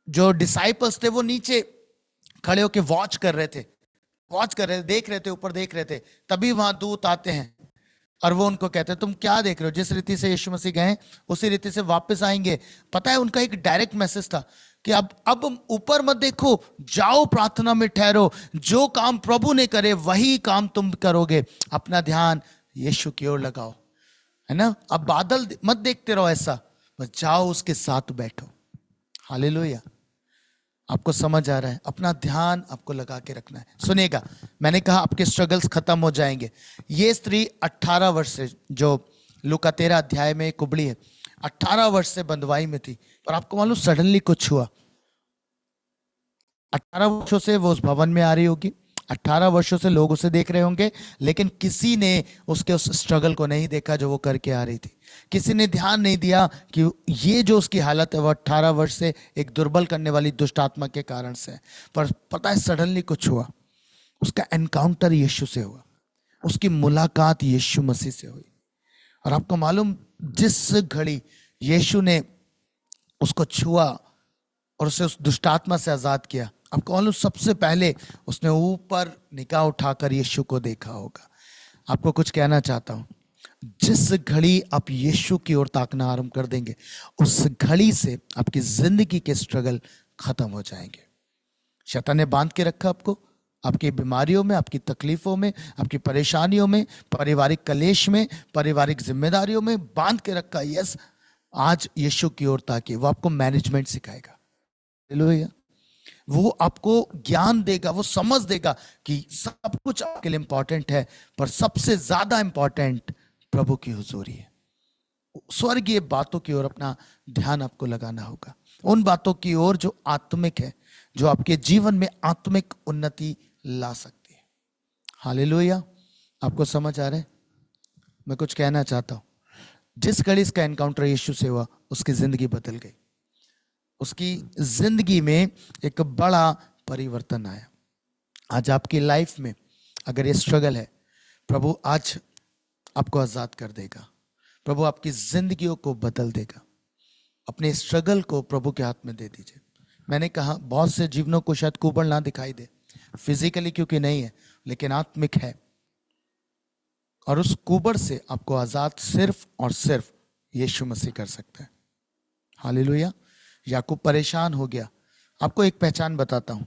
जो डिसाइपल्स थे वो नीचे खड़े होकर वॉच कर रहे थे, देख रहे थे, ऊपर देख रहे थे। तभी वहां दूत आते हैं और वो उनको कहते हैं तुम क्या देख रहे हो? जिस रीति से यीशु मसीह गए उसी रीति से वापस आएंगे। पता है उनका एक डायरेक्ट मैसेज था कि अब ऊपर मत देखो, जाओ प्रार्थना में ठहरो, जो काम प्रभु ने करे वही काम तुम करोगे, अपना ध्यान यीशु की ओर लगाओ, है ना। अब बादल मत देखते रहो ऐसा, बस जाओ उसके साथ बैठो। हालेलुया। आपको समझ आ रहा है? अपना ध्यान आपको लगा के रखना है। सुनिएगा, मैंने कहा आपके स्ट्रगल्स खत्म हो जाएंगे। ये स्त्री 18 वर्ष से, जो लूका 13 अध्याय में कुबड़ी है, 18 वर्ष से बंधुआई में थी, पर आपको मालूम सडनली कुछ हुआ। 18 वर्षों से वो उस भवन में आ रही होगी, 18 वर्षों से लोग उसे देख रहे होंगे, लेकिन किसी ने उसके उस स्ट्रगल को नहीं देखा जो वो करके आ रही थी। किसी ने ध्यान नहीं दिया कि ये जो उसकी हालत है वो 18 वर्ष से एक दुर्बल करने वाली दुष्ट आत्मा के कारण से है। पर पता है, सडनली कुछ हुआ। उसका एनकाउंटर यीशु से हुआ, उसकी मुलाकात यीशु मसीह से हुई। और आपको मालूम, जिस घड़ी यीशु ने उसको छुआ और उसे उस दुष्टात्मा से आजाद किया, आपको मालूम सबसे पहले उसने ऊपर निगाह उठाकर यीशु को देखा होगा। आपको कुछ कहना चाहता हूं, जिस घड़ी आप यीशु की ओर ताकना आरंभ कर देंगे, उस घड़ी से आपकी जिंदगी के स्ट्रगल खत्म हो जाएंगे। शैतान ने बांध के रखा आपको, आपकी बीमारियों में, आपकी तकलीफों में, आपकी परेशानियों में, पारिवारिक कलेश में, पारिवारिक जिम्मेदारियों में बांध के रखा। यस, आज यीशु की ओर ताकिए, वो आपको मैनेजमेंट सिखाएगा। हालेलुया। वो आपको ज्ञान देगा, वो समझ देगा कि सब कुछ आपके लिए इंपॉर्टेंट है, पर सबसे ज्यादा इंपॉर्टेंट प्रभु की हुजूरी है। स्वर्गीय बातों की ओर अपना ध्यान आपको लगाना होगा, उन बातों की ओर जो आत्मिक है, जो आपके जीवन में आत्मिक उन्नति ला सकती है। हालेलुया। आपको समझ आ रहा है? मैं कुछ कहना चाहता हूं, जिस घड़ी इसका एनकाउंटर यीशु से हुआ, उसकी जिंदगी बदल गई। उसकी जिंदगी में एक बड़ा परिवर्तन आया। आज आपकी लाइफ में अगर ये स्ट्रगल है, प्रभु आज आपको आजाद कर देगा। प्रभु आपकी जिंदगियों को बदल देगा। अपने स्ट्रगल को प्रभु के हाथ में दे दीजिए। मैंने कहा, बहुत से जीवनों को शायद कुबड़ ना दिखाई दे, फिजिकली क्योंकि नहीं है, लेकिन आत्मिक है। और उस कुबड़ से आपको आजाद सिर्फ और सिर्फ यीशु मसीह कर सकता है। हालेलुया। याकूब परेशान हो गया। आपको एक पहचान बताता हूं,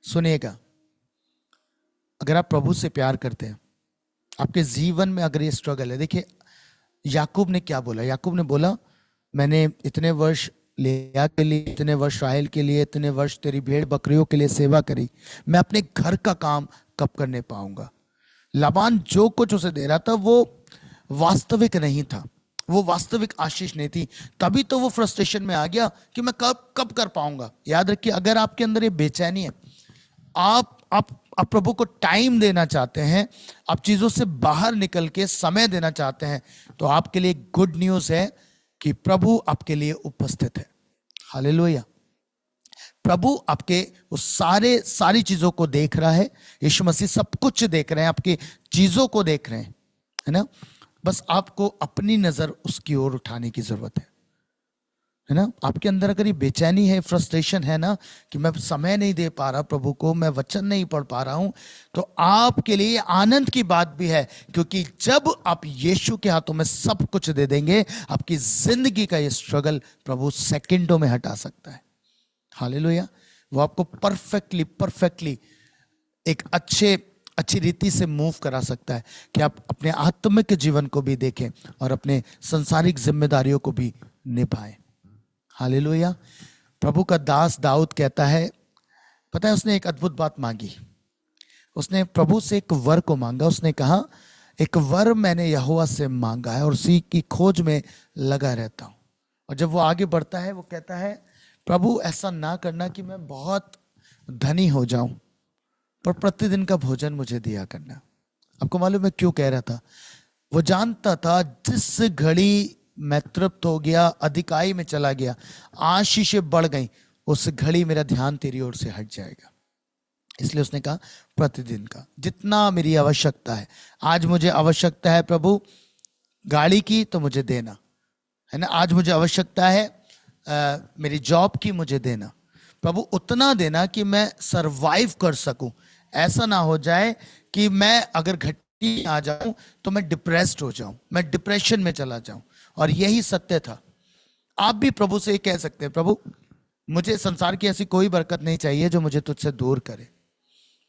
सुनिएगा। अगर आप प्रभु से प्यार करते हैं, आपके जीवन में अगर ये स्ट्रगल है, देखिए याकूब ने क्या बोला। याकूब ने बोला, मैंने इतने वर्ष लिया के लिए, इतने वर्ष राहेल के लिए, इतने वर्ष तेरी भेड़ बकरियों के लिए सेवा करी, मैं अपने घर का काम कब करने पाऊंगा। लाबान जो कुछ उसे दे रहा था वो वास्तविक नहीं था, वो वास्तविक आशीष नहीं थी। तभी तो वो फ्रस्ट्रेशन में आ गया कि मैं कब कर पाऊंगा। याद रखिए, अगर आपके अंदर ये बेचैनी है, आप प्रभु को टाइम देना चाहते हैं, आप चीजों से बाहर निकल के समय देना चाहते हैं, तो आपके लिए गुड न्यूज है कि प्रभु आपके लिए उपस्थित है। हालेलुया। प्रभु आपके उस सारी चीजों को देख रहा है। यीशु मसीह सब कुछ देख रहे हैं, आपकी चीजों को देख रहे हैं, है ना। बस आपको अपनी नजर उसकी ओर उठाने की जरूरत है ना। आपके अंदर अगर ये बेचैनी है, फ्रस्ट्रेशन है ना, कि मैं समय नहीं दे पा रहा प्रभु को, मैं वचन नहीं पढ़ पा रहा हूं, तो आपके लिए आनंद की बात भी है, क्योंकि जब आप यीशु के हाथों में सब कुछ दे देंगे, आपकी जिंदगी का ये स्ट्रगल प्रभु सेकंडों में हटा सकता है। हालेलुया। वो आपको परफेक्टली एक अच्छी रीति से मूव करा सकता है कि आप अपने आत्मिक जीवन को भी देखें और अपने सांसारिक जिम्मेदारियों को भी निभाएं। हालेलुया। प्रभु का दास दाऊद कहता है, पता है, उसने एक अद्भुत बात मांगी। उसने प्रभु से एक वर को मांगा। उसने कहा, एक वर मैंने यहोवा से मांगा है और उसी की खोज में लगा रहता हूं। और जब वो आगे बढ़ता है, वो कहता है, प्रभु ऐसा ना करना कि मैं बहुत धनी हो जाऊं, पर प्रतिदिन का भोजन मुझे दिया करना। आपको मालूम है क्यों कह रहा था? वो जानता था जिस घड़ी मैं तृप्त हो गया, अधिकाई में चला गया, आशीषें बढ़ गई, उस घड़ी मेरा ध्यान तेरी ओर से हट जाएगा। इसलिए उसने कहा, प्रतिदिन का जितना मेरी आवश्यकता है। आज मुझे आवश्यकता है प्रभु गाड़ी की, तो मुझे देना, है ना। आज मुझे आवश्यकता है मेरी जॉब की, मुझे देना प्रभु, उतना देना कि मैं सरवाइव कर सकूं। ऐसा ना हो जाए कि मैं अगर घटी आ जाऊं तो मैं डिप्रेस्ड हो जाऊं, मैं डिप्रेशन में चला जाऊं। और यही सत्य था। आप भी प्रभु से कह सकते हैं, प्रभु मुझे संसार की ऐसी कोई बरकत नहीं चाहिए जो मुझे तुझसे दूर करे।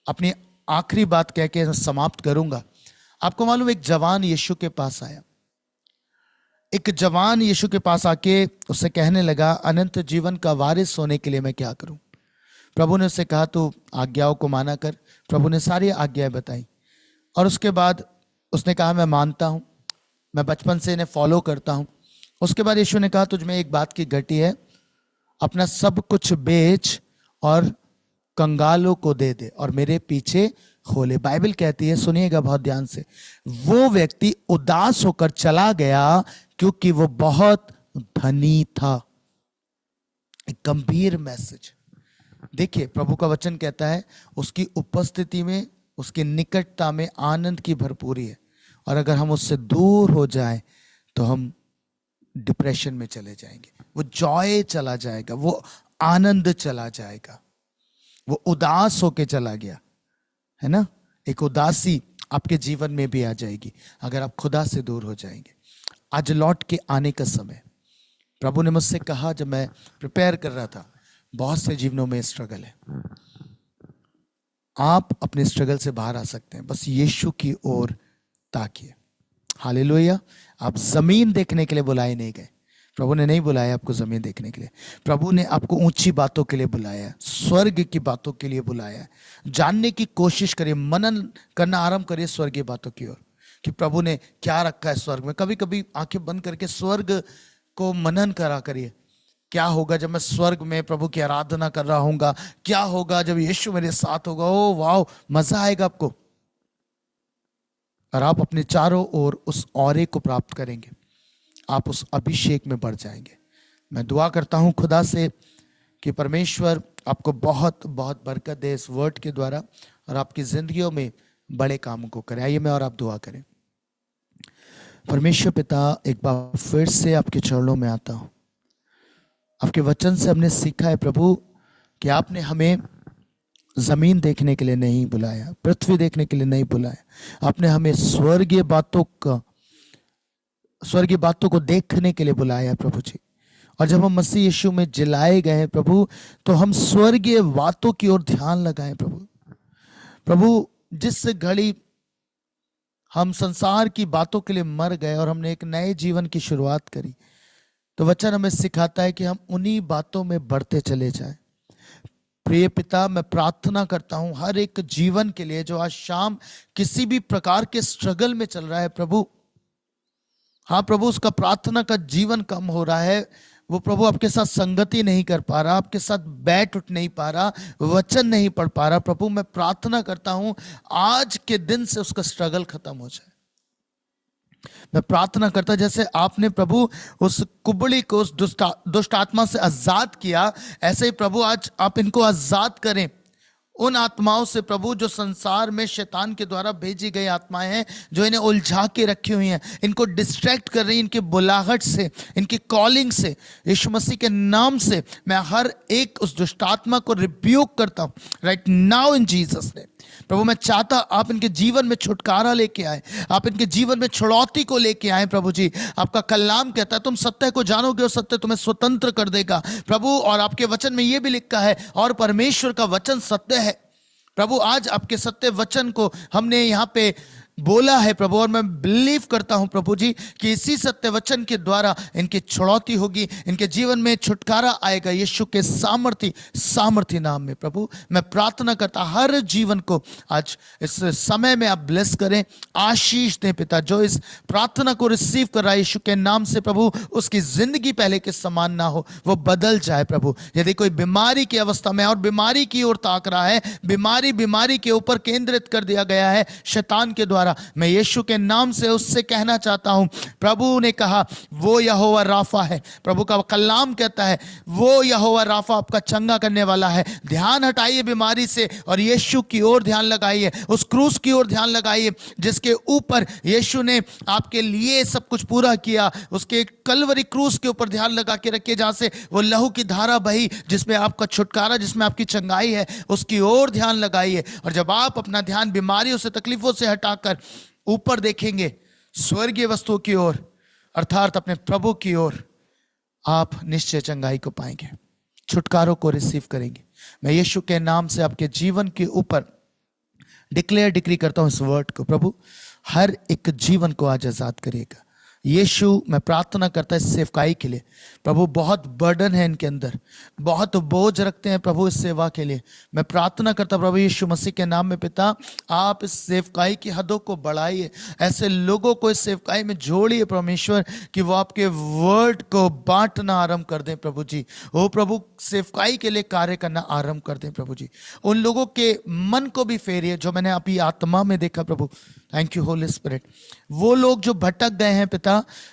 अपनी आखिरी बात कह के समाप्त करूंगा। आपको मालूम, एक जवान यीशु के पास आया। एक जवान यीशु के पास आके उससे कहने लगा, अनंत जीवन का वारिस होने के लिए मैं क्या करूं? प्रभु ने उससे कहा तू आज्ञाओं को माना कर। प्रभु ने सारी आज्ञाएं बताई और उसके बाद उसने कहा मैं मानता हूँ, मैं बचपन से इन्हें फॉलो करता हूँ। उसके बाद यीशु ने कहा तुझ में एक बात की घटी है, अपना सब कुछ बेच और कंगालों को दे दे और मेरे पीछे हो ले। बाइबल कहती है, सुनिएगा बहुत ध्यान से, वो व्यक्ति उदास होकर चला गया क्योंकि वो बहुत धनी था। एक गंभीर मैसेज। देखिए प्रभु का वचन कहता है उसकी उपस्थिति में, उसकी निकटता में आनंद की भरपूरी है, और अगर हम उससे दूर हो जाए तो हम डिप्रेशन में चले जाएंगे। वो जॉय चला जाएगा, वो आनंद चला जाएगा, वो उदास होके चला गया है ना। एक उदासी आपके जीवन में भी आ जाएगी अगर आप खुदा से दूर हो जाएंगे। आज लौट के आने का समय। प्रभु ने मुझसे कहा जब मैं प्रिपेयर कर रहा था, बहुत से जीवनों में स्ट्रगल है, आप अपने स्ट्रगल से बाहर आ सकते हैं, बस यीशु की ओर ताकिए। हालेलुया। आप जमीन देखने के लिए बुलाए नहीं गए, प्रभु ने नहीं बुलाया आपको जमीन देखने के लिए। प्रभु ने आपको ऊंची बातों के लिए बुलाया है, स्वर्ग की बातों के लिए बुलाया है। जानने की कोशिश करिए, मनन करना आरंभ करिए स्वर्गीय बातों की ओर कि प्रभु ने क्या रखा है स्वर्ग में। कभी कभी आंखें बंद करके स्वर्ग को मनन करा करिए। क्या होगा जब मैं स्वर्ग में प्रभु की आराधना कर रहा हूँगा, क्या होगा जब यीशु मेरे साथ होगा। ओ वाह, मजा आएगा आपको, और आप अपने चारों ओर उस औरे को प्राप्त करेंगे, आप उस अभिषेक में बढ़ जाएंगे। मैं दुआ करता हूं खुदा से कि परमेश्वर आपको बहुत बहुत बरकत दे इस वर्ड के द्वारा और आपकी जिंदगियों में बड़े कामों को करे। आइए मैं और आप दुआ करें। परमेश्वर पिता, एक बार फिर से आपके चरणों में आता हूं। आपके वचन से हमने सीखा है प्रभु कि आपने हमें जमीन देखने के लिए नहीं बुलाया, पृथ्वी देखने के लिए नहीं बुलाया, आपने हमें स्वर्गीय बातों को देखने के लिए बुलाया है प्रभु जी। और जब हम मसीह यीशु में जिलाए गए हैं प्रभु, तो हम स्वर्गीय बातों की ओर ध्यान लगाएं प्रभु। जिस घड़ी हम संसार की बातों के लिए मर गए और हमने एक नए जीवन की शुरुआत करी, तो वचन हमें सिखाता है कि हम उन्हीं बातों में बढ़ते चले जाएं। प्रिय पिता, मैं प्रार्थना करता हूं हर एक जीवन के लिए जो आज शाम किसी भी प्रकार के स्ट्रगल में चल रहा है प्रभु। हाँ प्रभु, उसका प्रार्थना का जीवन कम हो रहा है, वो प्रभु आपके साथ संगति नहीं कर पा रहा, आपके साथ बैठ उठ नहीं पा रहा, वचन नहीं पढ़ पा रहा। प्रभु मैं प्रार्थना करता हूं आज के दिन से उसका स्ट्रगल खत्म हो जाए। मैं प्रार्थना करता जैसे आपने प्रभु उस कुबड़ी को उस दुष्ट आत्मा से आजाद किया, ऐसे ही प्रभु आज आप इनको आजाद करें उन आत्माओं से प्रभु जो संसार में शैतान के द्वारा भेजी गई आत्माएं हैं, जो इन्हें उलझा के रखी हुई हैं, इनको डिस्ट्रैक्ट कर रही, इनके बुलाहट से, इनकी कॉलिंग से। यीशु मसीह के नाम से मैं हर एक उस दुष्ट आत्मा को रिब्यूक करता हूं right now in Jesus name. प्रभु मैं चाहता आप इनके जीवन में छुटकारा लेके आए, आप इनके जीवन में छुड़ौती को लेके आए प्रभु जी। आपका कलाम कहता है तुम सत्य को जानोगे और सत्य तुम्हें स्वतंत्र कर देगा प्रभु। और आपके वचन में यह भी लिखा है और परमेश्वर का वचन सत्य है प्रभु। आज आपके सत्य वचन को हमने यहाँ पे बोला है प्रभु, और मैं बिलीव करता हूं प्रभु जी कि इसी सत्य वचन के द्वारा इनकी छुड़ौती होगी, इनके जीवन में छुटकारा आएगा यीशु के सामर्थी नाम में। प्रभु मैं प्रार्थना करता हर जीवन को आज इस समय में आप ब्लेस करें, आशीष दें पिता। जो इस प्रार्थना को रिसीव कर रहा है यीशु के नाम से प्रभु, उसकी जिंदगी पहले के समान ना हो, वो बदल जाए प्रभु। यदि कोई बीमारी की अवस्था में और बीमारी की ओर ताक रहा है, बीमारी के ऊपर केंद्रित कर दिया गया है शैतान के द्वारा, मैं यीशु के नाम से उससे कहना चाहता हूं, प्रभु ने कहा वो यहोवा राफा है। प्रभु का कलाम कहता है वो यहोवा राफा आपका चंगा करने वाला है। ध्यान हटाइए बीमारी से और यीशु की ओर ध्यान लगाइए, उस क्रूस की ओर ध्यान लगाइए जिसके ऊपर यीशु ने आपके लिए सब कुछ पूरा किया। उसके कलवरी क्रूस के ऊपर ध्यान लगा के रखिए, जहां से वो लहू की धारा बही, जिसमें आपका छुटकारा, जिसमें आपकी चंगाई है, उसकी ओर ध्यान लगाइए। और जब आप अपना ध्यान बीमारियों से, तकलीफों से हटाकर ऊपर देखेंगे स्वर्गीय वस्तुओं की ओर, अर्थात अपने प्रभु की ओर, आप निश्चय चंगाई को पाएंगे, छुटकारों को रिसीव करेंगे। मैं यीशु के नाम से आपके जीवन के ऊपर डिक्लेयर डिक्री करता हूं इस वर्ड को। प्रभु हर एक जीवन को आज आजाद करिएगा, यीशु मैं प्रार्थना करता इस सेवकाई के लिए प्रभु, बहुत बर्डन है इनके अंदर, बहुत बोझ रखते हैं प्रभु इस सेवा के लिए। मैं प्रार्थना करता प्रभु यीशु मसीह के नाम में पिता, आप इस सेवकाई की हदों को बढ़ाइए, ऐसे लोगों को इस सेवकाई में जोड़िए परमेश्वर कि वो आपके वर्ड को बांटना आरंभ कर दें प्रभु जी। ओ प्रभु, सेवकाई के लिए कार्य करना आरंभ कर दें प्रभु जी। उन लोगों के मन को भी फेरिए जो मैंने अभी आत्मा में देखा प्रभु। Thank you holy spirit. वो लोग जो भटक गए हैं पिता,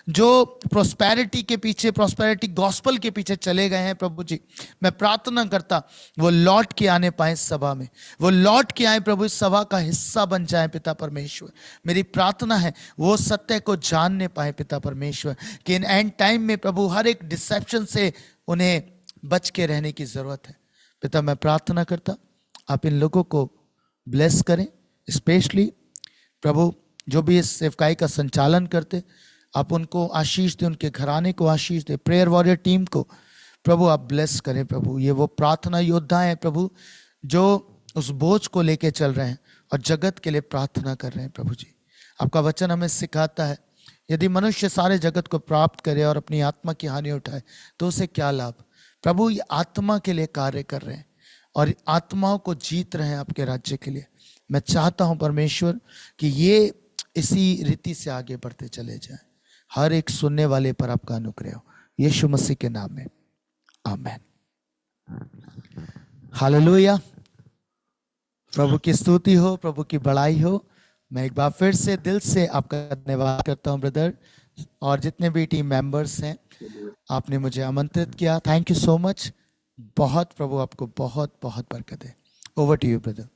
जो प्रोस्पेरिटी के पीछे, प्रोस्पेरिटी गॉस्पल के पीछे चले गए हैं प्रभु जी, मैं प्रार्थना करता वो लौट के आने पाए इस सभा में, वो लौट के आए प्रभु, इस सभा का हिस्सा बन जाए पिता परमेश्वर। मेरी प्रार्थना है वो सत्य को जानने पाए पिता परमेश्वर, कि इन एंड टाइम में प्रभु हर एक डिसेप्शन से उन्हें बच के रहने की जरूरत है पिता। मैं प्रार्थना करता आप इन लोगों को ब्लेस करें, स्पेशली प्रभु जो भी इस सेवकाई का संचालन करते, आप उनको आशीष दें, उनके घराने को आशीष दें, प्रेयर वॉरियर टीम को प्रभु आप ब्लेस करें प्रभु। ये वो प्रार्थना योद्धा हैं प्रभु जो उस बोझ को लेके चल रहे हैं और जगत के लिए प्रार्थना कर रहे हैं प्रभु जी। आपका वचन हमें सिखाता है यदि मनुष्य सारे जगत को प्राप्त करे और अपनी आत्मा की हानि उठाए तो उसे क्या लाभ। प्रभु ये आत्मा के लिए कार्य कर रहे हैं और आत्माओं को जीत रहे हैं आपके राज्य के लिए। मैं चाहता हूं परमेश्वर कि ये इसी रीति से आगे बढ़ते चले जाएं, हर एक सुनने वाले पर आपका अनुग्रह हो, यीशु मसीह के नाम में, आमेन। हालेलुया। प्रभु की स्तुति हो, प्रभु की बड़ाई हो। मैं एक बार फिर से दिल से आपका धन्यवाद करता हूं ब्रदर, और जितने भी टीम मेंबर्स हैं, आपने मुझे आमंत्रित किया। Thank you so much. बहुत प्रभु आपको बहुत बहुत बरकत दे। Over to you brother.